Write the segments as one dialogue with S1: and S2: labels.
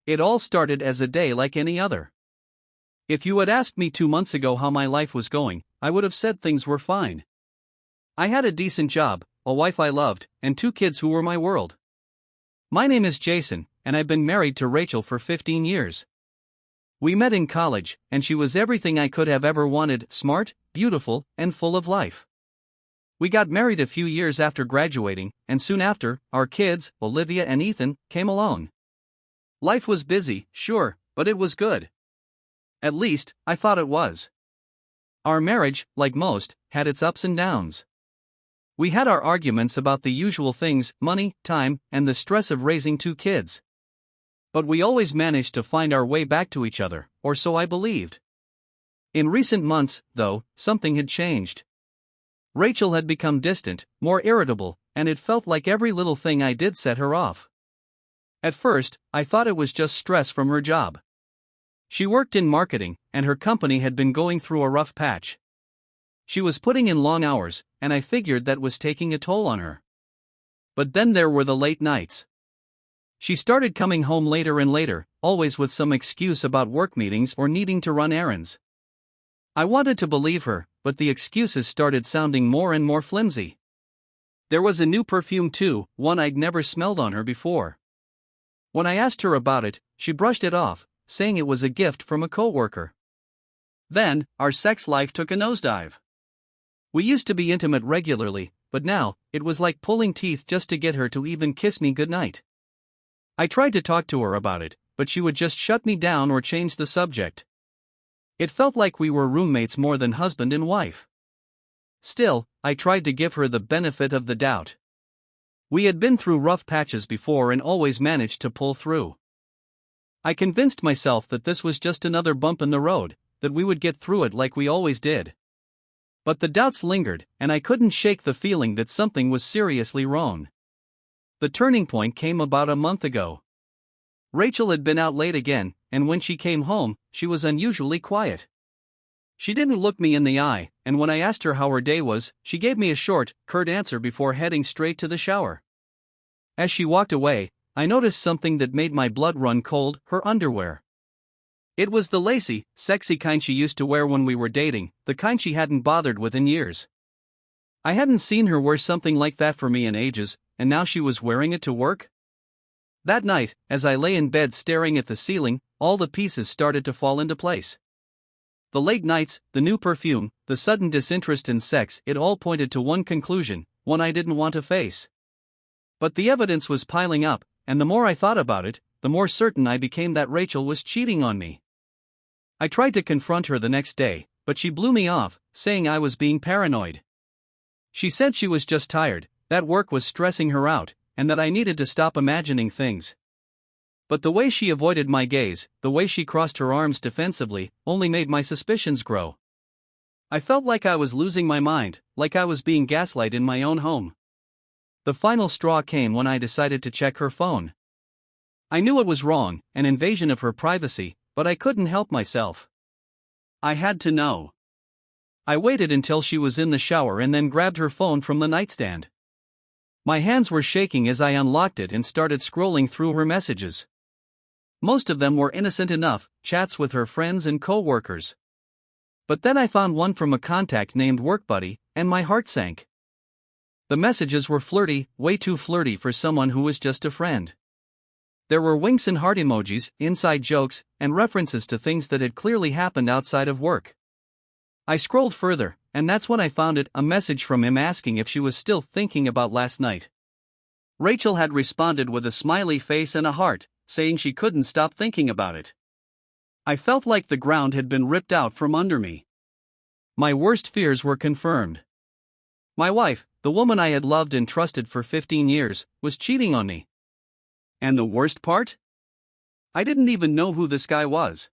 S1: It all started as a day like any other. If you had asked me 2 months ago how my life was going, I would have said things were fine. I had a decent job, a wife I loved, and 2 kids who were my world. My name is Jason, and I've been married to Rachel for 15 years. We met in college, and she was everything I could have ever wanted: smart, beautiful, and full of life. We got married a few years after graduating, and soon after, our kids, Olivia and Ethan, came along. Life was busy, sure, but it was good. At least, I thought it was. Our marriage, like most, had its ups and downs. We had our arguments about the usual things: money, time, and the stress of raising 2 kids. But we always managed to find our way back to each other, or so I believed. In recent months, though, something had changed. Rachel had become distant, more irritable, and it felt like every little thing I did set her off. At first, I thought it was just stress from her job. She worked in marketing, and her company had been going through a rough patch. She was putting in long hours, and I figured that was taking a toll on her. But then there were the late nights. She started coming home later and later, always with some excuse about work meetings or needing to run errands. I wanted to believe her, but the excuses started sounding more and more flimsy. There was a new perfume too, one I'd never smelled on her before. When I asked her about it, she brushed it off, saying it was a gift from a coworker. Then, our sex life took a nosedive. We used to be intimate regularly, but now, it was like pulling teeth just to get her to even kiss me goodnight. I tried to talk to her about it, but she would just shut me down or change the subject. It felt like we were roommates more than husband and wife. Still, I tried to give her the benefit of the doubt. We had been through rough patches before and always managed to pull through. I convinced myself that this was just another bump in the road, that we would get through it like we always did. But the doubts lingered, and I couldn't shake the feeling that something was seriously wrong. The turning point came about a month ago. Rachel had been out late again, and when she came home, she was unusually quiet. She didn't look me in the eye, and when I asked her how her day was, she gave me a short, curt answer before heading straight to the shower. As she walked away, I noticed something that made my blood run cold: her underwear. It was the lacy, sexy kind she used to wear when we were dating, the kind she hadn't bothered with in years. I hadn't seen her wear something like that for me in ages, and now she was wearing it to work? That night, as I lay in bed staring at the ceiling, all the pieces started to fall into place. The late nights, the new perfume, the sudden disinterest in sex, it all pointed to one conclusion, one I didn't want to face. But the evidence was piling up, and the more I thought about it, the more certain I became that Rachel was cheating on me. I tried to confront her the next day, but she blew me off, saying I was being paranoid. She said she was just tired, that work was stressing her out, and that I needed to stop imagining things. But the way she avoided my gaze, the way she crossed her arms defensively, only made my suspicions grow. I felt like I was losing my mind, like I was being gaslighted in my own home. The final straw came when I decided to check her phone. I knew it was wrong, an invasion of her privacy, but I couldn't help myself. I had to know. I waited until she was in the shower and then grabbed her phone from the nightstand. My hands were shaking as I unlocked it and started scrolling through her messages. Most of them were innocent enough, chats with her friends and co-workers. But then I found one from a contact named Work Buddy, and my heart sank. The messages were flirty, way too flirty for someone who was just a friend. There were winks and heart emojis, inside jokes, and references to things that had clearly happened outside of work. I scrolled further, and that's when I found it, a message from him asking if she was still thinking about last night. Rachel had responded with a smiley face and a heart, saying she couldn't stop thinking about it. I felt like the ground had been ripped out from under me. My worst fears were confirmed. My wife, the woman I had loved and trusted for 15 years, was cheating on me. And the worst part? I didn't even know who this guy was.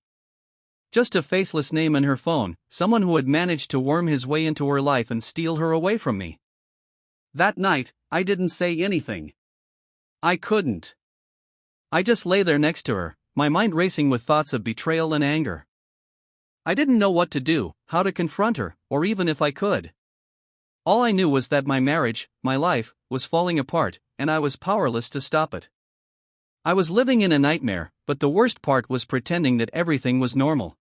S1: Just a faceless name in her phone, someone who had managed to worm his way into her life and steal her away from me. That night, I didn't say anything. I couldn't. I just lay there next to her, my mind racing with thoughts of betrayal and anger. I didn't know what to do, how to confront her, or even if I could. All I knew was that my marriage, my life, was falling apart, and I was powerless to stop it. I was living in a nightmare, but the worst part was pretending that everything was normal.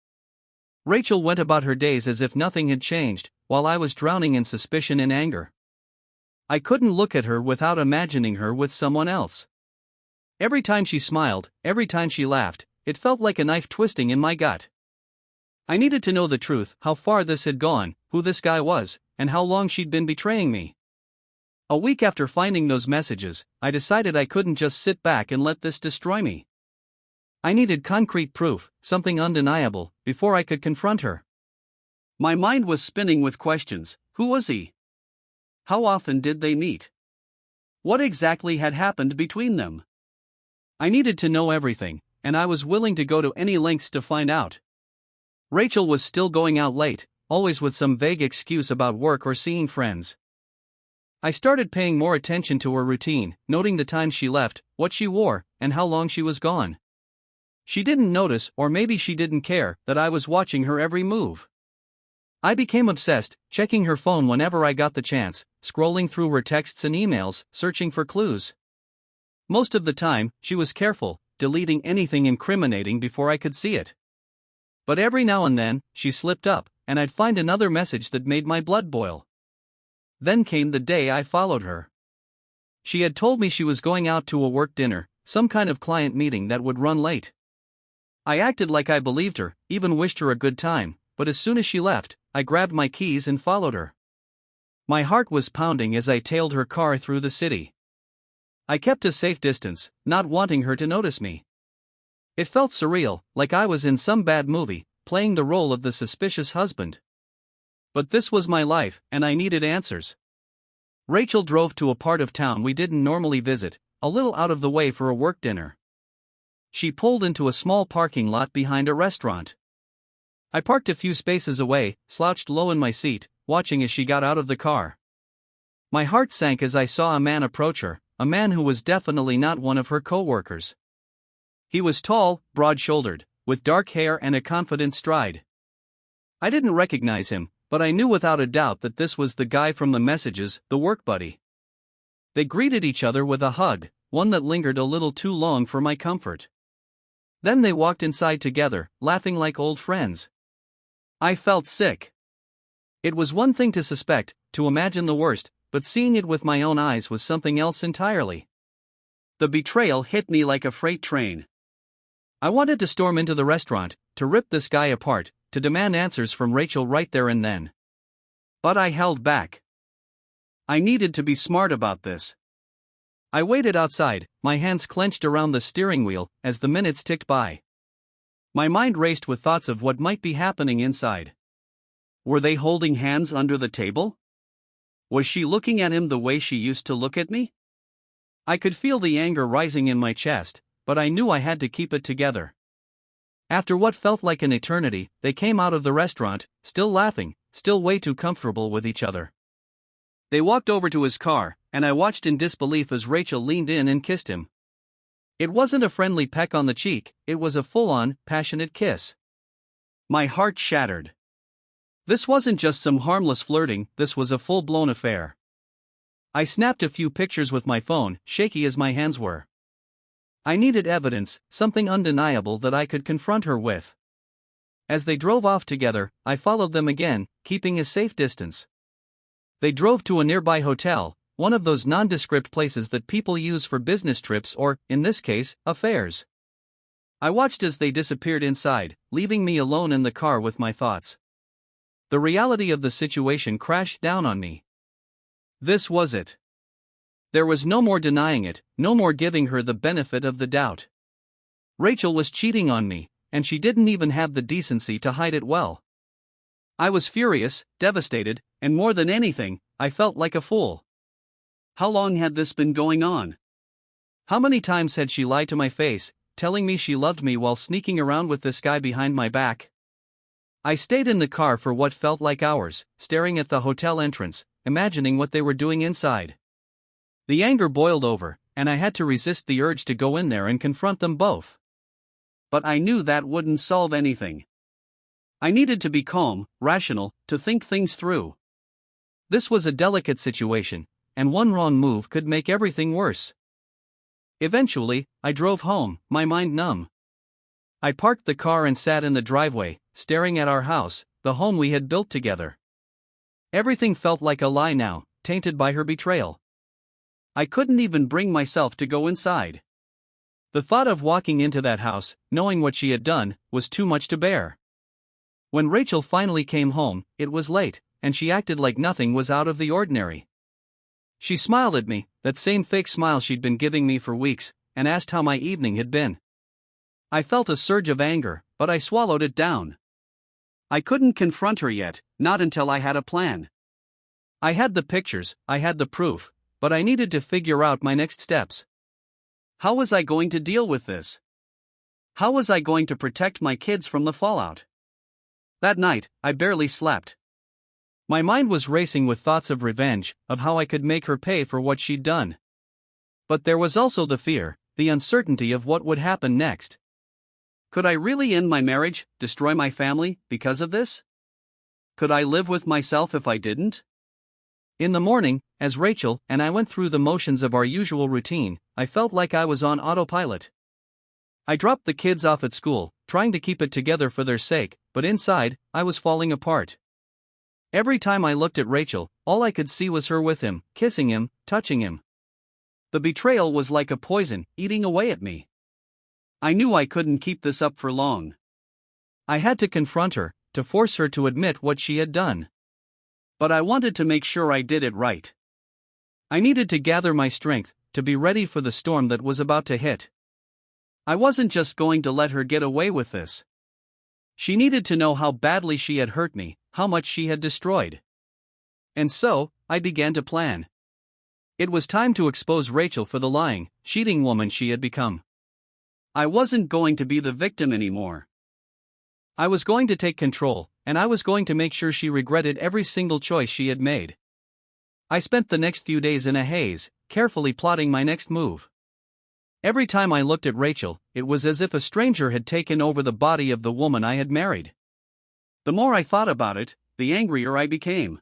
S1: Rachel went about her days as if nothing had changed, while I was drowning in suspicion and anger. I couldn't look at her without imagining her with someone else. Every time she smiled, every time she laughed, it felt like a knife twisting in my gut. I needed to know the truth, how far this had gone, who this guy was, and how long she'd been betraying me. A week after finding those messages, I decided I couldn't just sit back and let this destroy me. I needed concrete proof, something undeniable, before I could confront her. My mind was spinning with questions. Who was he? How often did they meet? What exactly had happened between them? I needed to know everything, and I was willing to go to any lengths to find out. Rachel was still going out late, always with some vague excuse about work or seeing friends. I started paying more attention to her routine, noting the times she left, what she wore, and how long she was gone. She didn't notice, or maybe she didn't care, that I was watching her every move. I became obsessed, checking her phone whenever I got the chance, scrolling through her texts and emails, searching for clues. Most of the time, she was careful, deleting anything incriminating before I could see it. But every now and then, she slipped up, and I'd find another message that made my blood boil. Then came the day I followed her. She had told me she was going out to a work dinner, some kind of client meeting that would run late. I acted like I believed her, even wished her a good time, but as soon as she left, I grabbed my keys and followed her. My heart was pounding as I tailed her car through the city. I kept a safe distance, not wanting her to notice me. It felt surreal, like I was in some bad movie, playing the role of the suspicious husband. But this was my life, and I needed answers. Rachel drove to a part of town we didn't normally visit, a little out of the way for a work dinner. She pulled into a small parking lot behind a restaurant. I parked a few spaces away, slouched low in my seat, watching as she got out of the car. My heart sank as I saw a man approach her, a man who was definitely not one of her co-workers. He was tall, broad-shouldered, with dark hair and a confident stride. I didn't recognize him, but I knew without a doubt that this was the guy from the messages, the work buddy. They greeted each other with a hug, one that lingered a little too long for my comfort. Then they walked inside together, laughing like old friends. I felt sick. It was one thing to suspect, to imagine the worst, but seeing it with my own eyes was something else entirely. The betrayal hit me like a freight train. I wanted to storm into the restaurant, to rip this guy apart, to demand answers from Rachel right there and then. But I held back. I needed to be smart about this. I waited outside, my hands clenched around the steering wheel, as the minutes ticked by. My mind raced with thoughts of what might be happening inside. Were they holding hands under the table? Was she looking at him the way she used to look at me? I could feel the anger rising in my chest, but I knew I had to keep it together. After what felt like an eternity, they came out of the restaurant, still laughing, still way too comfortable with each other. They walked over to his car, and I watched in disbelief as Rachel leaned in and kissed him. It wasn't a friendly peck on the cheek, it was a full-on, passionate kiss. My heart shattered. This wasn't just some harmless flirting, this was a full-blown affair. I snapped a few pictures with my phone, shaky as my hands were. I needed evidence, something undeniable that I could confront her with. As they drove off together, I followed them again, keeping a safe distance. They drove to a nearby hotel, one of those nondescript places that people use for business trips or, in this case, affairs. I watched as they disappeared inside, leaving me alone in the car with my thoughts. The reality of the situation crashed down on me. This was it. There was no more denying it, no more giving her the benefit of the doubt. Rachel was cheating on me, and she didn't even have the decency to hide it well. I was furious, devastated, and more than anything, I felt like a fool. How long had this been going on? How many times had she lied to my face, telling me she loved me while sneaking around with this guy behind my back? I stayed in the car for what felt like hours, staring at the hotel entrance, imagining what they were doing inside. The anger boiled over, and I had to resist the urge to go in there and confront them both. But I knew that wouldn't solve anything. I needed to be calm, rational, to think things through. This was a delicate situation, and one wrong move could make everything worse. Eventually, I drove home, my mind numb. I parked the car and sat in the driveway, staring at our house, the home we had built together. Everything felt like a lie now, tainted by her betrayal. I couldn't even bring myself to go inside. The thought of walking into that house, knowing what she had done, was too much to bear. When Rachel finally came home, it was late, and she acted like nothing was out of the ordinary. She smiled at me, that same fake smile she'd been giving me for weeks, and asked how my evening had been. I felt a surge of anger, but I swallowed it down. I couldn't confront her yet, not until I had a plan. I had the pictures, I had the proof, but I needed to figure out my next steps. How was I going to deal with this? How was I going to protect my kids from the fallout? That night, I barely slept. My mind was racing with thoughts of revenge, of how I could make her pay for what she'd done. But there was also the fear, the uncertainty of what would happen next. Could I really end my marriage, destroy my family, because of this? Could I live with myself if I didn't? In the morning, as Rachel and I went through the motions of our usual routine, I felt like I was on autopilot. I dropped the kids off at school, trying to keep it together for their sake, but inside, I was falling apart. Every time I looked at Rachel, all I could see was her with him, kissing him, touching him. The betrayal was like a poison, eating away at me. I knew I couldn't keep this up for long. I had to confront her, to force her to admit what she had done. But I wanted to make sure I did it right. I needed to gather my strength, to be ready for the storm that was about to hit. I wasn't just going to let her get away with this. She needed to know how badly she had hurt me, how much she had destroyed. And so, I began to plan. It was time to expose Rachel for the lying, cheating woman she had become. I wasn't going to be the victim anymore. I was going to take control, and I was going to make sure she regretted every single choice she had made. I spent the next few days in a haze, carefully plotting my next move. Every time I looked at Rachel, it was as if a stranger had taken over the body of the woman I had married. The more I thought about it, the angrier I became.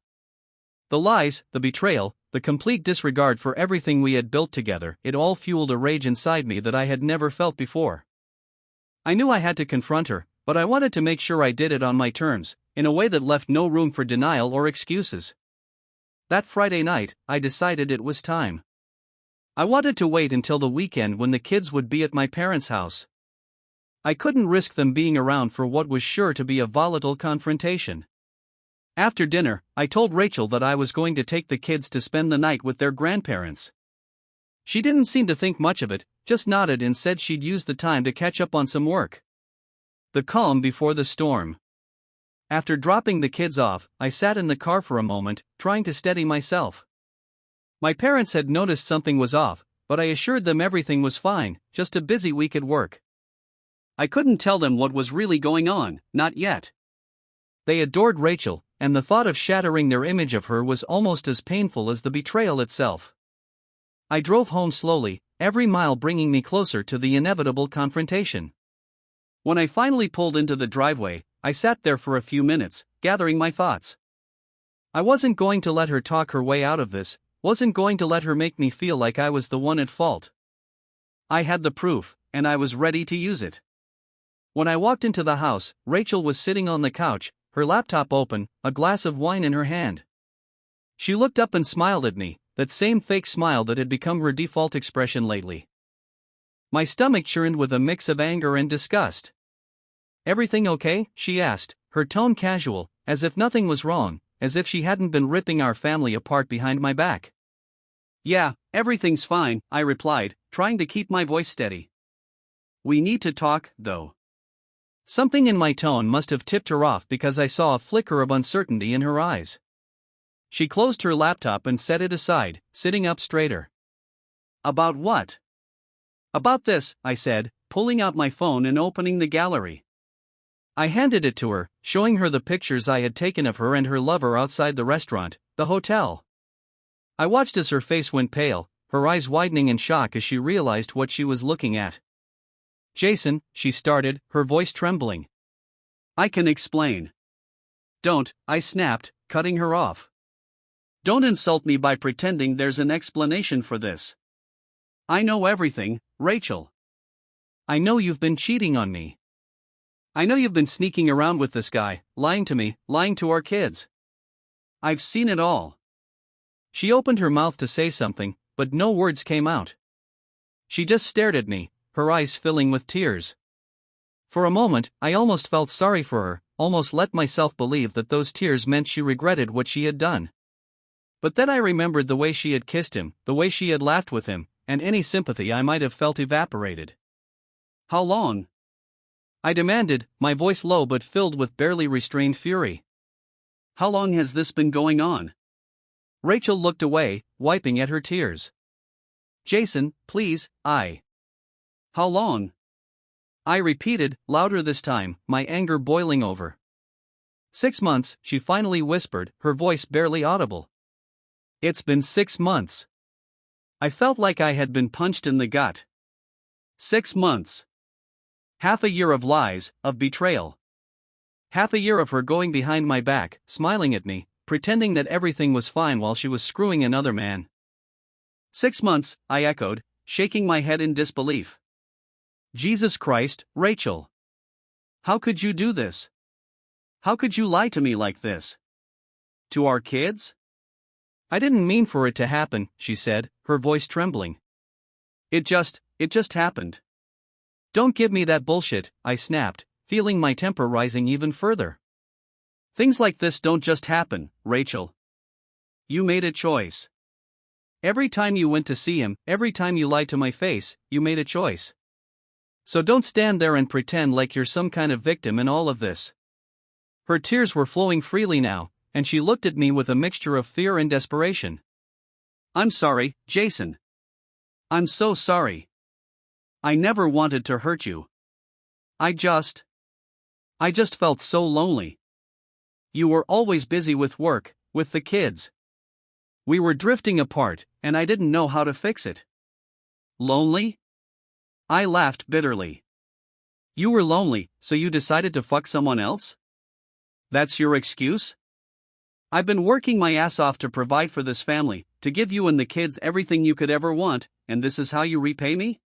S1: The lies, the betrayal, the complete disregard for everything we had built together, it all fueled a rage inside me that I had never felt before. I knew I had to confront her, but I wanted to make sure I did it on my terms, in a way that left no room for denial or excuses. That Friday night, I decided it was time. I wanted to wait until the weekend when the kids would be at my parents' house. I couldn't risk them being around for what was sure to be a volatile confrontation. After dinner, I told Rachel that I was going to take the kids to spend the night with their grandparents. She didn't seem to think much of it, just nodded and said she'd use the time to catch up on some work. The calm before the storm. After dropping the kids off, I sat in the car for a moment, trying to steady myself. My parents had noticed something was off, but I assured them everything was fine, just a busy week at work. I couldn't tell them what was really going on, not yet. They adored Rachel, and the thought of shattering their image of her was almost as painful as the betrayal itself. I drove home slowly, every mile bringing me closer to the inevitable confrontation. When I finally pulled into the driveway, I sat there for a few minutes, gathering my thoughts. I wasn't going to let her talk her way out of this, wasn't going to let her make me feel like I was the one at fault. I had the proof, and I was ready to use it. When I walked into the house, Rachel was sitting on the couch, her laptop open, a glass of wine in her hand. She looked up and smiled at me, that same fake smile that had become her default expression lately. My stomach churned with a mix of anger and disgust. "Everything okay?" she asked, her tone casual, as if nothing was wrong, as if she hadn't been ripping our family apart behind my back. "Yeah, everything's fine," I replied, trying to keep my voice steady. "We need to talk, though." Something in my tone must have tipped her off because I saw a flicker of uncertainty in her eyes. She closed her laptop and set it aside, sitting up straighter. "About what?" "About this," I said, pulling out my phone and opening the gallery. I handed it to her, showing her the pictures I had taken of her and her lover outside the restaurant, the hotel. I watched as her face went pale, her eyes widening in shock as she realized what she was looking at. "Jason," she started, her voice trembling. "I can explain." "Don't," I snapped, cutting her off. "Don't insult me by pretending there's an explanation for this. I know everything, Rachel. I know you've been cheating on me. I know you've been sneaking around with this guy, lying to me, lying to our kids. I've seen it all." She opened her mouth to say something, but no words came out. She just stared at me, her eyes filling with tears. For a moment, I almost felt sorry for her, almost let myself believe that those tears meant she regretted what she had done. But then I remembered the way she had kissed him, the way she had laughed with him, and any sympathy I might have felt evaporated. "How long?" I demanded, my voice low but filled with barely restrained fury. "How long has this been going on?" Rachel looked away, wiping at her tears. "Jason, please, How long?" I repeated, louder this time, my anger boiling over. 6 months, she finally whispered, her voice barely audible. "It's been 6 months." I felt like I had been punched in the gut. 6 months. Half a year of lies, of betrayal. Half a year of her going behind my back, smiling at me, pretending that everything was fine while she was screwing another man. 6 months, I echoed, shaking my head in disbelief. Jesus Christ, Rachel. How could you do this? How could you lie to me like this? To our kids? "I didn't mean for it to happen," she said, her voice trembling. It just happened." "Don't give me that bullshit," I snapped, feeling my temper rising even further. "Things like this don't just happen, Rachel. You made a choice. Every time you went to see him, every time you lied to my face, you made a choice. So don't stand there and pretend like you're some kind of victim in all of this." Her tears were flowing freely now, and she looked at me with a mixture of fear and desperation. "I'm sorry, Jason. I'm so sorry. I never wanted to hurt you. I just felt so lonely. You were always busy with work, with the kids. We were drifting apart, and I didn't know how to fix it." "Lonely?" I laughed bitterly. "You were lonely, so you decided to fuck someone else? That's your excuse? I've been working my ass off to provide for this family, to give you and the kids everything you could ever want, and this is how you repay me?"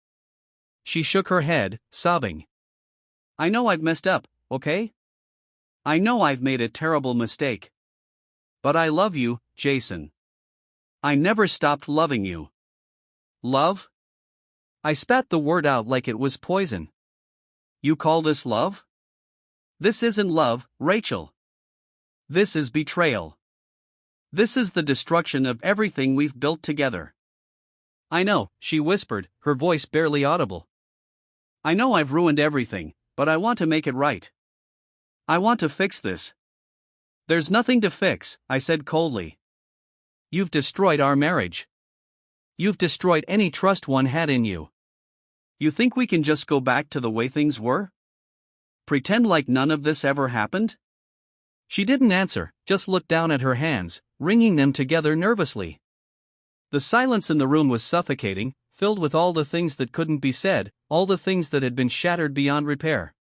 S1: She shook her head, sobbing. "I know I've messed up, okay? I know I've made a terrible mistake. But I love you, Jason. I never stopped loving you." "Love?" I spat the word out like it was poison. "You call this love? This isn't love, Rachel. This is betrayal. This is the destruction of everything we've built together." "I know," she whispered, her voice barely audible. "I know I've ruined everything, but I want to make it right. I want to fix this." "There's nothing to fix," I said coldly. "You've destroyed our marriage. You've destroyed any trust one had in you. You think we can just go back to the way things were? Pretend like none of this ever happened?" She didn't answer, just looked down at her hands, wringing them together nervously. The silence in the room was suffocating, filled with all the things that couldn't be said, all the things that had been shattered beyond repair.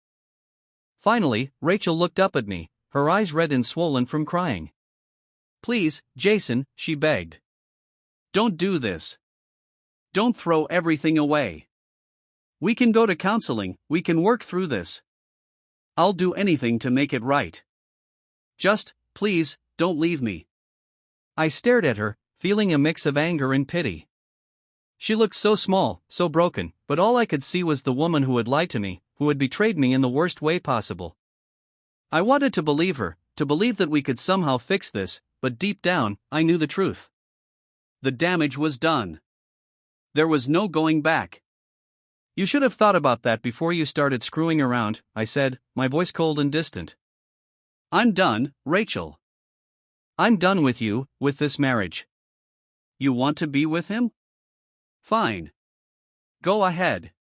S1: Finally, Rachel looked up at me, her eyes red and swollen from crying. "Please, Jason," she begged. "Don't do this. Don't throw everything away. We can go to counseling, we can work through this. I'll do anything to make it right. Just, please, don't leave me." I stared at her, feeling a mix of anger and pity. She looked so small, so broken, but all I could see was the woman who had lied to me, who had betrayed me in the worst way possible. I wanted to believe her, to believe that we could somehow fix this, but deep down, I knew the truth. The damage was done. There was no going back. "You should have thought about that before you started screwing around," I said, my voice cold and distant. "I'm done, Rachel. I'm done with you, with this marriage. You want to be with him? Fine. Go ahead.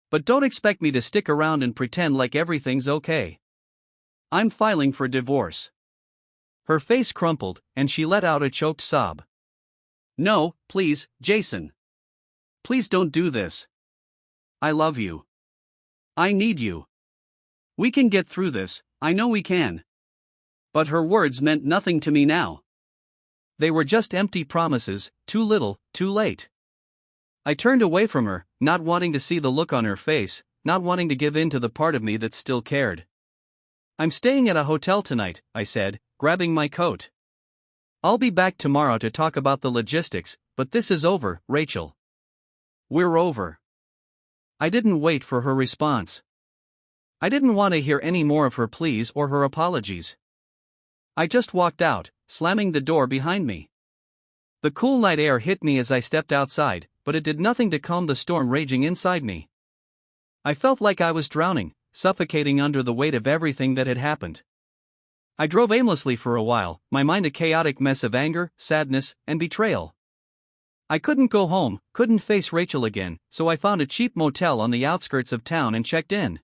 S1: But don't expect me to stick around and pretend like everything's okay. I'm filing for divorce." Her face crumpled, and she let out a choked sob. "No, please, Jason. Please don't do this. I love you. I need you. We can get through this, I know we can." But her words meant nothing to me now. They were just empty promises, too little, too late. I turned away from her, not wanting to see the look on her face, not wanting to give in to the part of me that still cared. "I'm staying at a hotel tonight," I said, grabbing my coat. "I'll be back tomorrow to talk about the logistics, but this is over, Rachel. We're over." I didn't wait for her response. I didn't want to hear any more of her pleas or her apologies. I just walked out, slamming the door behind me. The cool night air hit me as I stepped outside, but it did nothing to calm the storm raging inside me. I felt like I was drowning, suffocating under the weight of everything that had happened. I drove aimlessly for a while, my mind a chaotic mess of anger, sadness, and betrayal. I couldn't go home, couldn't face Rachel again, so I found a cheap motel on the outskirts of town and checked in.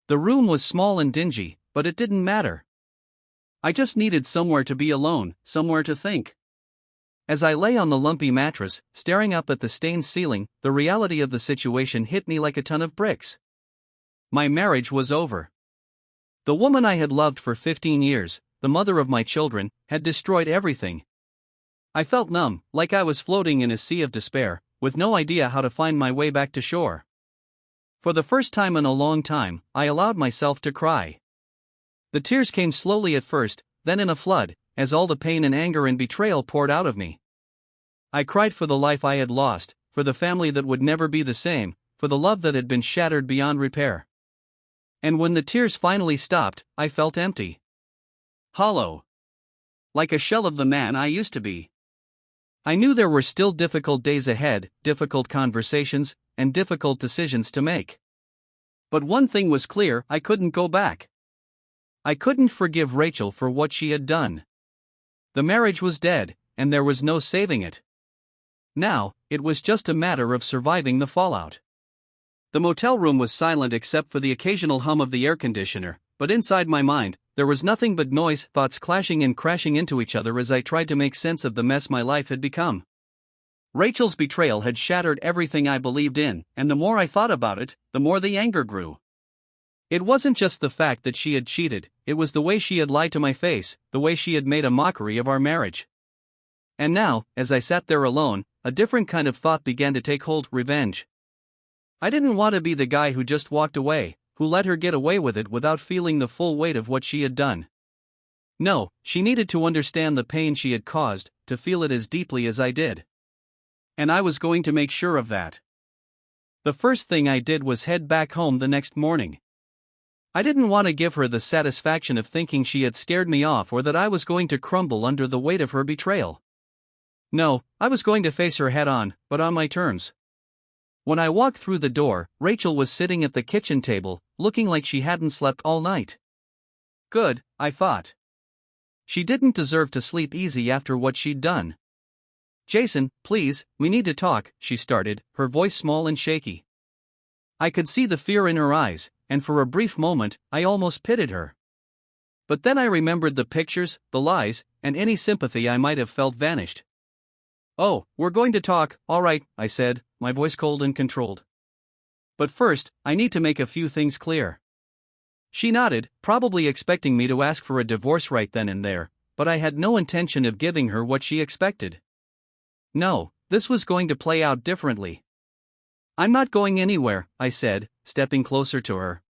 S1: The room was small and dingy, but it didn't matter. I just needed somewhere to be alone, somewhere to think. As I lay on the lumpy mattress, staring up at the stained ceiling, the reality of the situation hit me like a ton of bricks. My marriage was over. The woman I had loved for 15 years, the mother of my children, had destroyed everything. I felt numb, like I was floating in a sea of despair, with no idea how to find my way back to shore. For the first time in a long time, I allowed myself to cry. The tears came slowly at first, then in a flood, as all the pain and anger and betrayal poured out of me. I cried for the life I had lost, for the family that would never be the same, for the love that had been shattered beyond repair. And when the tears finally stopped, I felt empty. Hollow. Like a shell of the man I used to be. I knew there were still difficult days ahead, difficult conversations, and difficult decisions to make. But one thing was clear: I couldn't go back. I couldn't forgive Rachel for what she had done. The marriage was dead, and there was no saving it. Now, it was just a matter of surviving the fallout. The motel room was silent except for the occasional hum of the air conditioner, but inside my mind, there was nothing but noise, thoughts clashing and crashing into each other as I tried to make sense of the mess my life had become. Rachel's betrayal had shattered everything I believed in, and the more I thought about it, the more the anger grew. It wasn't just the fact that she had cheated, it was the way she had lied to my face, the way she had made a mockery of our marriage. And now, as I sat there alone, a different kind of thought began to take hold: revenge. I didn't want to be the guy who just walked away, who let her get away with it without feeling the full weight of what she had done. No, she needed to understand the pain she had caused, to feel it as deeply as I did. And I was going to make sure of that. The first thing I did was head back home the next morning. I didn't want to give her the satisfaction of thinking she had scared me off or that I was going to crumble under the weight of her betrayal. No, I was going to face her head on, but on my terms. When I walked through the door, Rachel was sitting at the kitchen table, looking like she hadn't slept all night. Good, I thought. She didn't deserve to sleep easy after what she'd done. "Jason, please, we need to talk," she started, her voice small and shaky. I could see the fear in her eyes, and for a brief moment, I almost pitied her. But then I remembered the pictures, the lies, and any sympathy I might have felt vanished. "Oh, we're going to talk, all right," I said, my voice cold and controlled. "But first, I need to make a few things clear." She nodded, probably expecting me to ask for a divorce right then and there, but I had no intention of giving her what she expected. No, this was going to play out differently. "I'm not going anywhere," I said, stepping closer to her.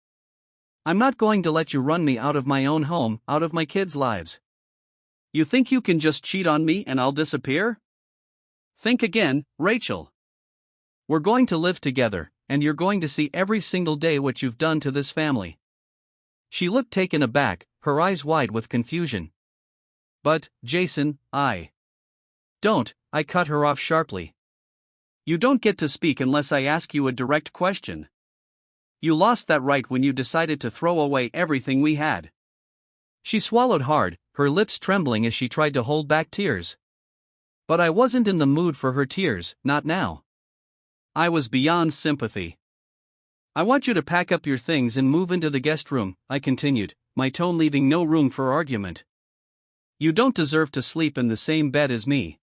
S1: "I'm not going to let you run me out of my own home, out of my kids' lives. You think you can just cheat on me and I'll disappear? Think again, Rachel. We're going to live together, and you're going to see every single day what you've done to this family." She looked taken aback, her eyes wide with confusion. "But, Jason, Don't," I cut her off sharply. "You don't get to speak unless I ask you a direct question. You lost that right when you decided to throw away everything we had." She swallowed hard, her lips trembling as she tried to hold back tears. But I wasn't in the mood for her tears, not now. I was beyond sympathy. "I want you to pack up your things and move into the guest room," I continued, my tone leaving no room for argument. "You don't deserve to sleep in the same bed as me.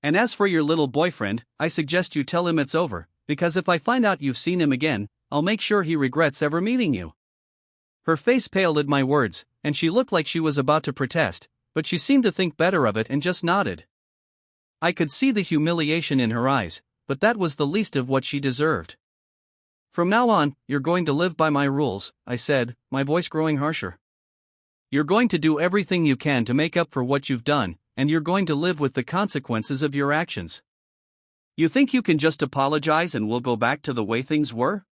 S1: And as for your little boyfriend, I suggest you tell him it's over, because if I find out you've seen him again, I'll make sure he regrets ever meeting you." Her face paled at my words, and she looked like she was about to protest, but she seemed to think better of it and just nodded. I could see the humiliation in her eyes, but that was the least of what she deserved. From now on, you're going to live by my rules, I said, my voice growing harsher. You're going to do everything you can to make up for what you've done, and you're going to live with the consequences of your actions. You think you can just apologize and we'll go back to the way things were?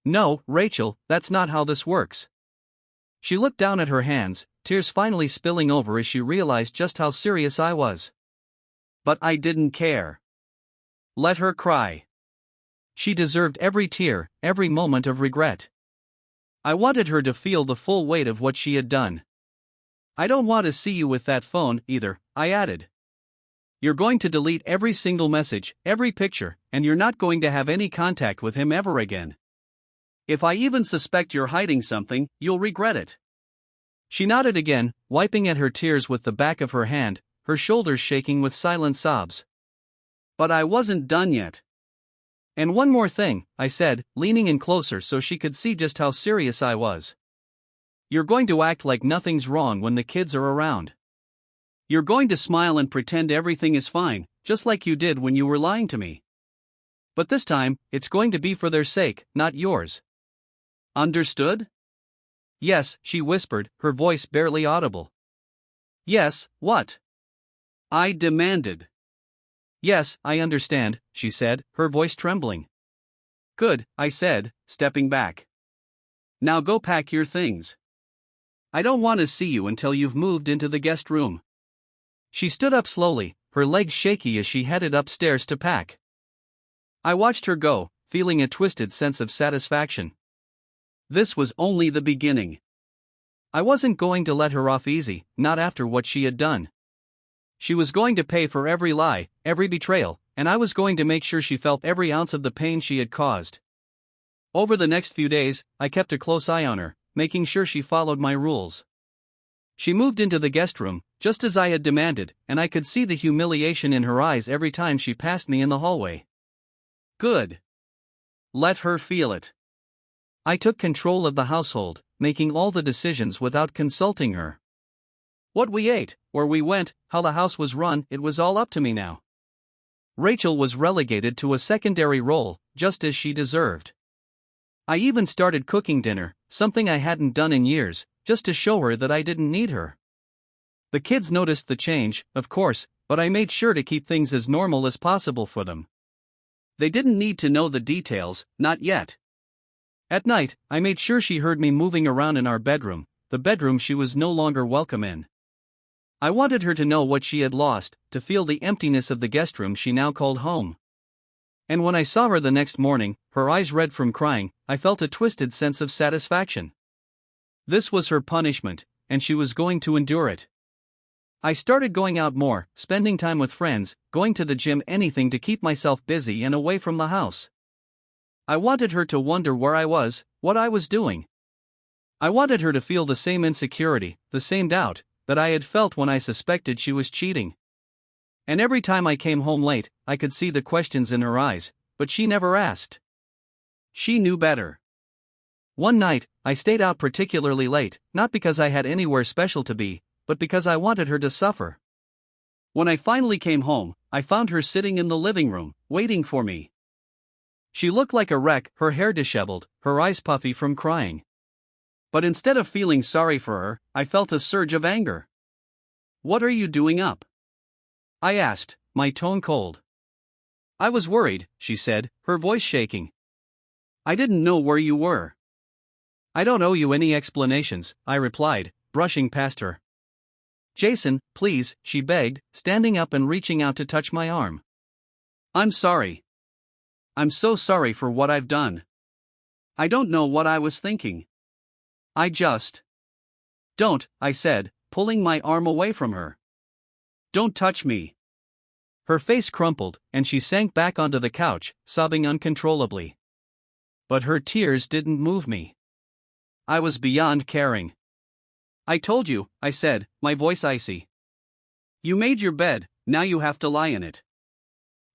S1: No, Rachel, that's not how this works. She looked down at her hands, tears finally spilling over as she realized just how serious I was. But I didn't care. Let her cry. She deserved every tear, every moment of regret. I wanted her to feel the full weight of what she had done. I don't want to see you with that phone, either, I added. You're going to delete every single message, every picture, and you're not going to have any contact with him ever again. If I even suspect you're hiding something, you'll regret it. She nodded again, wiping at her tears with the back of her hand, her shoulders shaking with silent sobs. But I wasn't done yet. And one more thing, I said, leaning in closer so she could see just how serious I was. You're going to act like nothing's wrong when the kids are around. You're going to smile and pretend everything is fine, just like you did when you were lying to me. But this time, it's going to be for their sake, not yours. Understood? Yes, she whispered, her voice barely audible. Yes, what? I demanded. Yes, I understand, she said, her voice trembling. Good, I said, stepping back. Now go pack your things. I don't want to see you until you've moved into the guest room. She stood up slowly, her legs shaky as she headed upstairs to pack. I watched her go, feeling a twisted sense of satisfaction. This was only the beginning. I wasn't going to let her off easy, not after what she had done. She was going to pay for every lie, every betrayal, and I was going to make sure she felt every ounce of the pain she had caused. Over the next few days, I kept a close eye on her, making sure she followed my rules. She moved into the guest room, just as I had demanded, and I could see the humiliation in her eyes every time she passed me in the hallway. Good. Let her feel it. I took control of the household, making all the decisions without consulting her. What we ate, where we went, how the house was run, it was all up to me now. Rachel was relegated to a secondary role, just as she deserved. I even started cooking dinner, something I hadn't done in years, just to show her that I didn't need her. The kids noticed the change, of course, but I made sure to keep things as normal as possible for them. They didn't need to know the details, not yet. At night, I made sure she heard me moving around in our bedroom, the bedroom she was no longer welcome in. I wanted her to know what she had lost, to feel the emptiness of the guest room she now called home. And when I saw her the next morning, her eyes red from crying, I felt a twisted sense of satisfaction. This was her punishment, and she was going to endure it. I started going out more, spending time with friends, going to the gym, anything to keep myself busy and away from the house. I wanted her to wonder where I was, what I was doing. I wanted her to feel the same insecurity, the same doubt, that I had felt when I suspected she was cheating. And every time I came home late, I could see the questions in her eyes, but she never asked. She knew better. One night, I stayed out particularly late, not because I had anywhere special to be, but because I wanted her to suffer. When I finally came home, I found her sitting in the living room, waiting for me. She looked like a wreck, her hair disheveled, her eyes puffy from crying. But instead of feeling sorry for her, I felt a surge of anger. "What are you doing up?" I asked, my tone cold. "I was worried," she said, her voice shaking. "I didn't know where you were." "I don't owe you any explanations," I replied, brushing past her. "Jason, please," she begged, standing up and reaching out to touch my arm. "I'm sorry. I'm so sorry for what I've done. I don't know what I was thinking. I just..." "Don't," I said, pulling my arm away from her. "Don't touch me." Her face crumpled, and she sank back onto the couch, sobbing uncontrollably. But her tears didn't move me. I was beyond caring. "I told you," I said, my voice icy. "You made your bed, now you have to lie in it.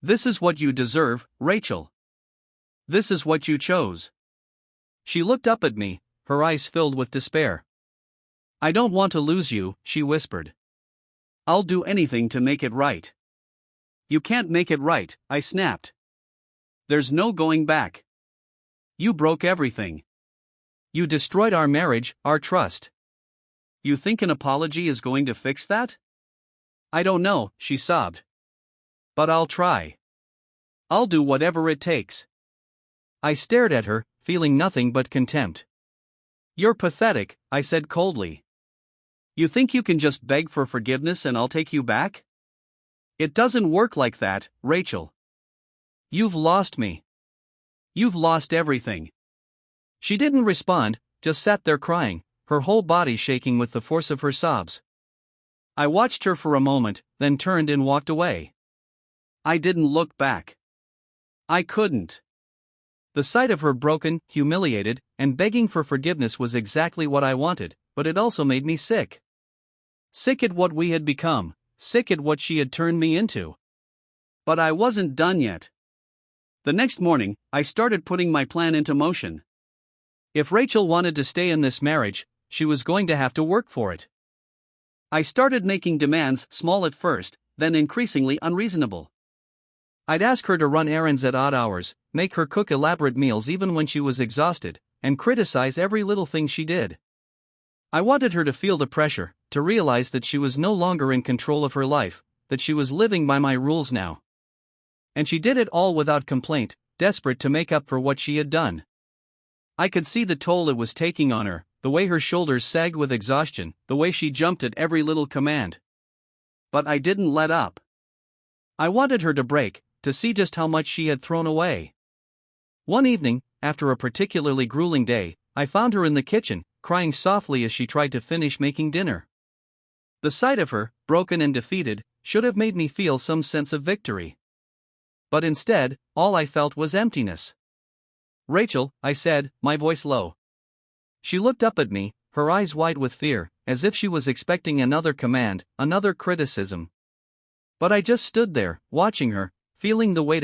S1: This is what you deserve, Rachel. This is what you chose." She looked up at me, her eyes filled with despair. "I don't want to lose you," she whispered. "I'll do anything to make it right." "You can't make it right," I snapped. There's no going back. You broke everything. You destroyed our marriage, our trust. You think an apology is going to fix that? I don't know, she sobbed. But I'll try. I'll do whatever it takes. I stared at her, feeling nothing but contempt. You're pathetic, I said coldly. You think you can just beg for forgiveness and I'll take you back? It doesn't work like that, Rachel. You've lost me. You've lost everything. She didn't respond, just sat there crying, her whole body shaking with the force of her sobs. I watched her for a moment, then turned and walked away. I didn't look back. I couldn't. The sight of her broken, humiliated, and begging for forgiveness was exactly what I wanted, but it also made me sick. Sick at what we had become, sick at what she had turned me into. But I wasn't done yet. The next morning, I started putting my plan into motion. If Rachel wanted to stay in this marriage, she was going to have to work for it. I started making demands, small at first, then increasingly unreasonable. I'd ask her to run errands at odd hours, make her cook elaborate meals even when she was exhausted, and criticize every little thing she did. I wanted her to feel the pressure, to realize that she was no longer in control of her life, that she was living by my rules now. And she did it all without complaint, desperate to make up for what she had done. I could see the toll it was taking on her, the way her shoulders sagged with exhaustion, the way she jumped at every little command. But I didn't let up. I wanted her to break, to see just how much she had thrown away. One evening, after a particularly grueling day, I found her in the kitchen, crying softly as she tried to finish making dinner. The sight of her, broken and defeated, should have made me feel some sense of victory. But instead, all I felt was emptiness. Rachel, I said, my voice low. She looked up at me, her eyes wide with fear, as if she was expecting another command, another criticism. But I just stood there, watching her, feeling the weight